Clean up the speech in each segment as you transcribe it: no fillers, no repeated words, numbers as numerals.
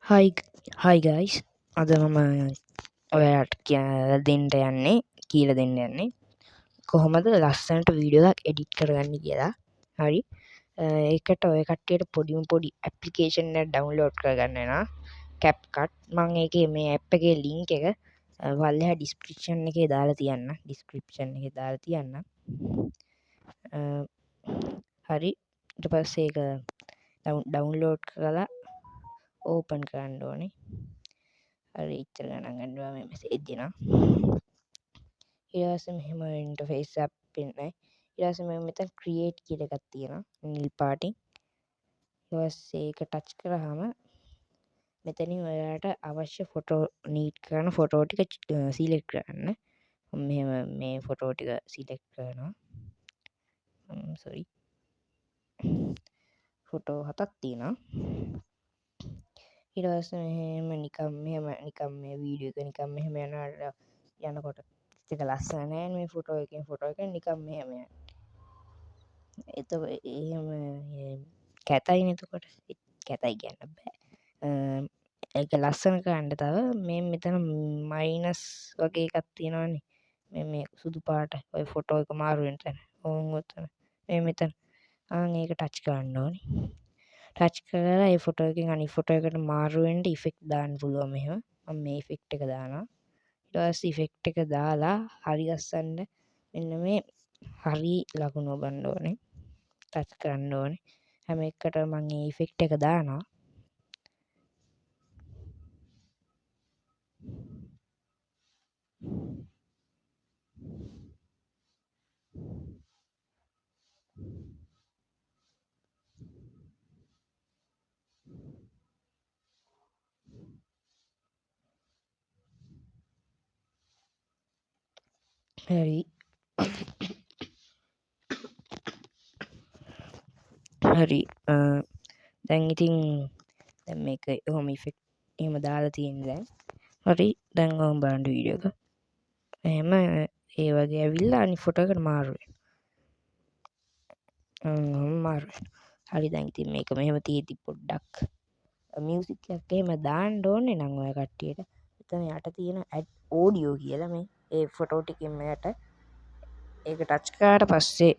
හයි හයි guys අද මම ඔයාට දෙන්න යන්නේ කියල දෙන්න යන්නේ කොහොමද ලස්සනට වීඩියෝක් එඩිට් කරගන්න කියලා. හරි ඒකට ඔය කට්ටියට පොඩිම පොඩි ඇපලිකේෂන් ඩවන්ලෝඩ් කරගන්නන කැප්කට් මං ඒක මේ ඇප් එකේ ලින්ක් එක වල්ලහ ඩිස්ක්‍රිප්ෂන් එක දාලා තියන්න ඩිස්ක්‍රිප්ෂන් එක දාලා තියන්න. හරි ඊට පස්සේ ඒක ඩවන්ලෝඩ් කරලා ඕපන් කරන්න ඕනේ. හරි ඉච්චර ගණන් ගන්නවා මේ මෙසේජ් දෙනවා. ඊට පස්සේ මෙහෙම ඉන්ටර්ෆේස් එකක් පෙන්නයි. ඊට පස්සේ මම මෙතන ක්‍රියේට් කියලා එකක් තියෙනවා නිල් පාටින්. ඊට පස්සේ ඒක ටච් කරාම මෙතනින් ඔයාලට අවශ්‍ය ෆොටෝ නීඩ් කරන ෆොටෝ ටික සිලෙක්ට් කරන්න. මම මෙහෙම මේ ෆොටෝ ටික සිලෙක්ට් කරනවා. සෝරි ෆොටෝ 7ක් තියෙනවා. ඊට පස්සේ මෙහෙම නිකම් මේ වීඩියෝ එක නිකම් මෙහෙම යනකොට ඒක ලස්සන නෑ මේ ෆොටෝ එකෙන් නිකම් මෙහෙම යන. එතකොට එහෙම කැතයිනේ එතකොට කැතයි කියන්න බෑ. ඒක ලස්සන කරන්න තව මේ මෙතන මයිනස් වගේ එකක් තියෙනවනේ මේ සුදු පාට ඔය ෆොටෝ එක මාරු වෙන තැන. ඕන් ඔතන මේ මෙතන ඒක ටච් කරන්න ඕනේ. ටච් කරලා ඒ ෆොටෝ එකෙන් අනිත් ෆොටෝ එකට මාරු වෙන්න ඉෆෙක්ට් දාන්න පුළුවන් මෙහෙම. මම මේ ඉෆෙක්ට් එක දානවා. ඊට පස්සේ ඉෆෙක්ට් එක දාලා හරි ගස්සන්න මෙන්න මේ හරි ලකුණු ඔබන්න ඕනේ. ටච් කරන්න ඕනේ. හැම එකකටම මම මේ ඉෆෙක්ට් එක දානවා. හරි හරි දැන් ඉතින් දැන් මේක ඔහොම ඉෆෙක්ට් එහෙම දාලා තියෙන දැන් හරි දැන් ඔහොම බලන්න වීඩියෝ එක එහෙම ඒ වගේ ඇවිල්ලා අනිත් ෆොටෝ එකට මාරු වෙනවා. හරි දැන් ඉතින් මේක මෙහෙම තියෙද්දි පොඩ්ඩක් මියුසික් එකක් එහෙම දාන්න ඕනේ නම් ඔය කට්ටියට එතන යට තියෙන ඇඩ් ඕඩියෝ කියලා මේ ඒ ෆොටෝ ටිකෙන් යට ඒක ටච් කරාට පස්සේ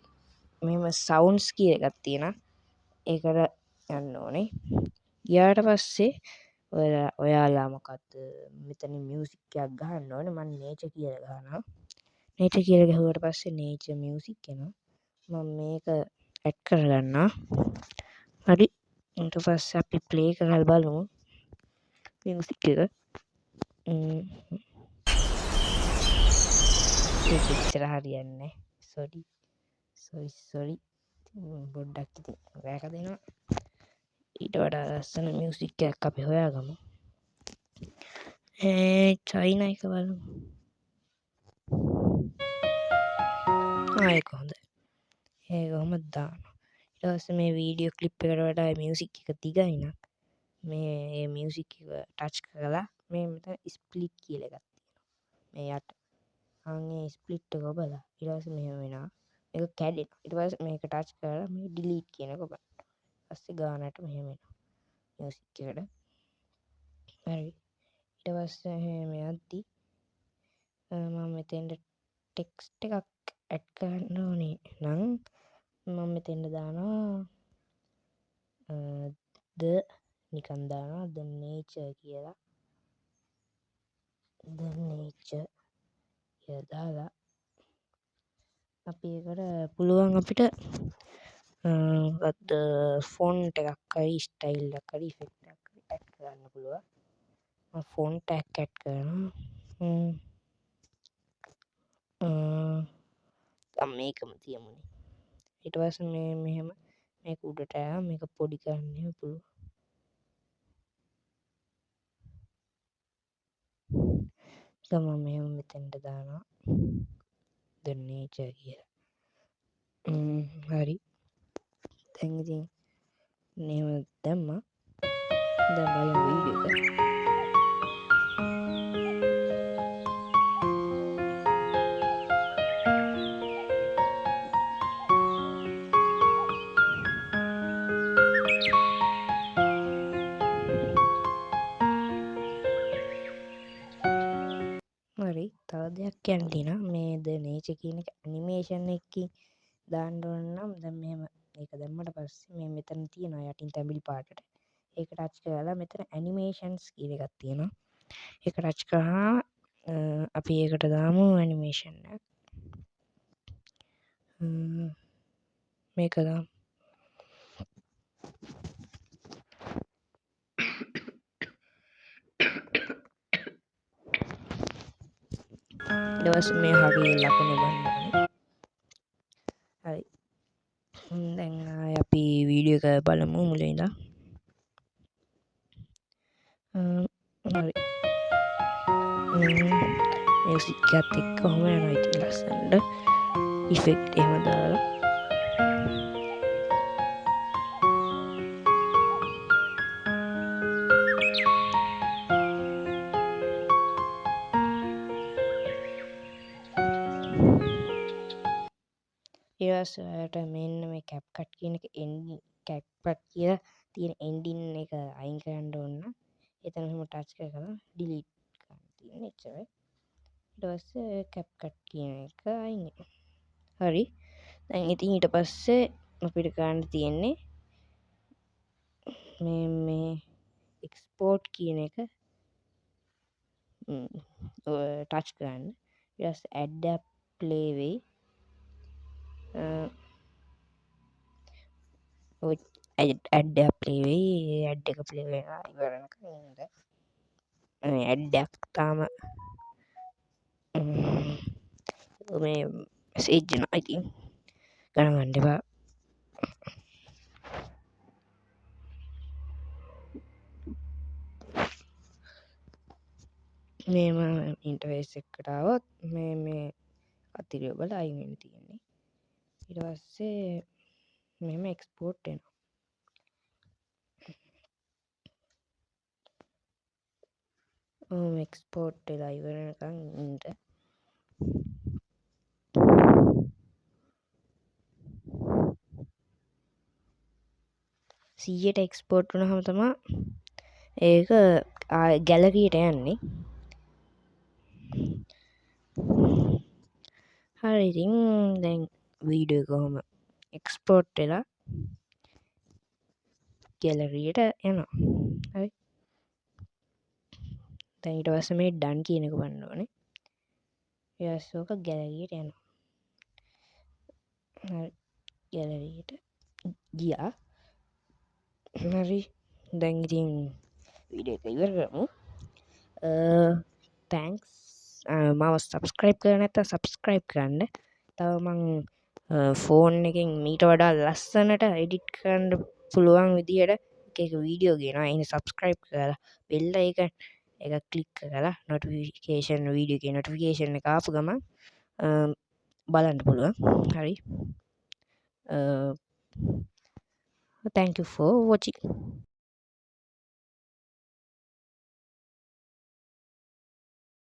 මෙහෙම සවුන්ඩ්ස් කියලා එකක් තියෙනවා. ඒකට යන්න ඕනේ. ගියාට පස්සේ ඔයාලා මොකක්ද මෙතන මියුසික් එකක් ගහන්න ඕනේ. මම නේචර් කියලා ගහනවා. නේචර් කියලා ගහුවට පස්සේ නේචර් මියුසික් එනවා. මම මේක ඇඩ් කරගන්නවා. හරි ඊට පස්සේ අපි ප්ලේ කරලා බලමු මියුසික් එක. ඒක ඉච්චර හරියන්නේ නැහැ. සෝරි පොඩ්ඩක් ඉතින් රැක දෙනවා. ඊට වඩා ලස්සන මියුසික් එකක් අපි හොයාගමු. චයිනා එක බලමු. ඒක හොඳයි. ඒක කොහොමද දානවා. ඊට පස්සේ මේ වීඩියෝ ක්ලිප් එකට වඩා මියුසික් එක දිගයි නම් මේ මියුසික් එක ටච් කරලා මේ මෙතන ස්ප්ලිට් කියලා එකක් තියෙනවා. මේ යට අනේ ස්ප්ලිට් එක ඔබලා ඊට පස්සේ මෙහෙම වෙනවා. මේක කැඩෙනවා. ඊට පස්සේ මේක ටච් කරලා මේ ඩිලීට් කියන එක ඔබලා. පස්සේ ගානට මෙහෙම එනවා. මියුසික් එකට. හරි. ඊට පස්සේ මෙහෙම යද්දි මම මෙතෙන්ට ටෙක්ස්ට් එකක් ඇඩ් කරන්න ඕනේ නම් මම මෙතෙන්ට දානවා නිකන් දානවා the nature කියලා. the nature කියලා දාලා අපි ඒකට පුළුවන් අපිට ෆොන්ට් එකක් හරි ස්ටයිල් එකක් හරි ඉෆෙක්ට් එකක් හරි ඇඩ් කරන්න පුළුවන්. මම ෆොන්ට් එකක් ඇඩ් කරනවා. මේකම තියමුනේ. ඊට පස්සේ මේ මෙහෙම මේක උඩට ආවා මේක පොඩි කරන්න පුළුවන්. මම මෙහෙම මෙතෙන්ට දානවා the nature කියලා. හරි දැන් ඉතින් මෙහෙම දැම්මා. දැන් බලමු වීඩියෝ එක. දෙයක් කියන්න තියෙනවා මේ ද නේචර් කියන එක ඇනිමේෂන් එකකින් දාන්න ඕන නම් දැන් මෙහෙම ඒක දැම්මට පස්සේ මේ මෙතන තියෙනවා යටින් තැඹිලි පාටට ඒක ටච් කරලා මෙතන ඇනිමේෂන්ස් කියන එකක් තියෙනවා ඒක ටච් කරාම අපි ඒකට දාමු ඇනිමේෂන් එක මේක දාමු ඊට පස්සේ මේ හරිය ලකුණු ගන්න ඕනේ හරි දැන් ආයේ අපි වීඩියෝ එක බලමු මුලින් ඉඳන් හරි මියුසික් එකත් එක්ක කොහොම යනවා ඉතින් ලස්සනට ඉෆෙක්ට් එහෙම දාලා ඒවස්ට මෙන්න මේ කැප්කට් කියන එක කැක්පට් කිය තියෙන එන්ඩින් එක අයින් කරන්න ඔන්න එතනම ටච් කරලා ඩිලිට් තියෙන එච්චරයි ඊට පස්සේ කැප්කට් කියන එක අයින් හරි දැන් ඉතින් ඊට පස්සේ අපිට කරන්න තියෙන්නේ මේ එක්ස්පෝර්ට් කියන එක ටච් කරන්න ඊට පස්සේ ඇඩ් ඇප් ප්ලේ වෙයි ඇඩ් ප්ලේ වෙයි ඇඩ් එක ප්ලේ වෙනවා ඉවරනකම් ඉන්න ඇඩ්ඩක් තාම මේ සේජ්ජන ඉතින් ගණගන්න එපා මේම ඉන්ටවේස් එකටාවත් මේ අතිරිය බල අයිවෙන තියෙන්නේ ඉටවස්සේ මෙම එක්ස්පෝර්ට් එන එක්ස්පෝර්ට් වෙලා ඉවරනකං ඉන්ට සීයට එක්ස්පෝර්ට් වන හම තමා ඒක ගැලරීට යන්නේ හරිඉතින් දැන් වීඩියෝ කොහොම එක්ස්පෝර්ට් වෙලා ගැලරීට යනවා හරි තැනිට වස මේ ඩන් කියනක වන්න ඕනේ යසෝක ගැලරීට යනවා ගැලරීට ගියා හරි දැන්ඉතින් විඩ එක ඉවර කරමු තැන්ක්ස් මව සබස්ක්‍රයිප් කරන ඇත සබස්ක්‍රයිප් කරන්න තවමං ෆෝන් එකින් මීට වඩා ලස්සනට එඩිට් කරන්න පුළුවන් විදියට එක වීඩියෝ ගෙන එන්න සබස්ක්‍රයිප් කරලා බෙල්ල එක කලික් කරලා නොටිකේෂන් වීඩියෝ නොටිකේෂන් කාපු ගම බලන්න පුළුවන් හරි thank you for watching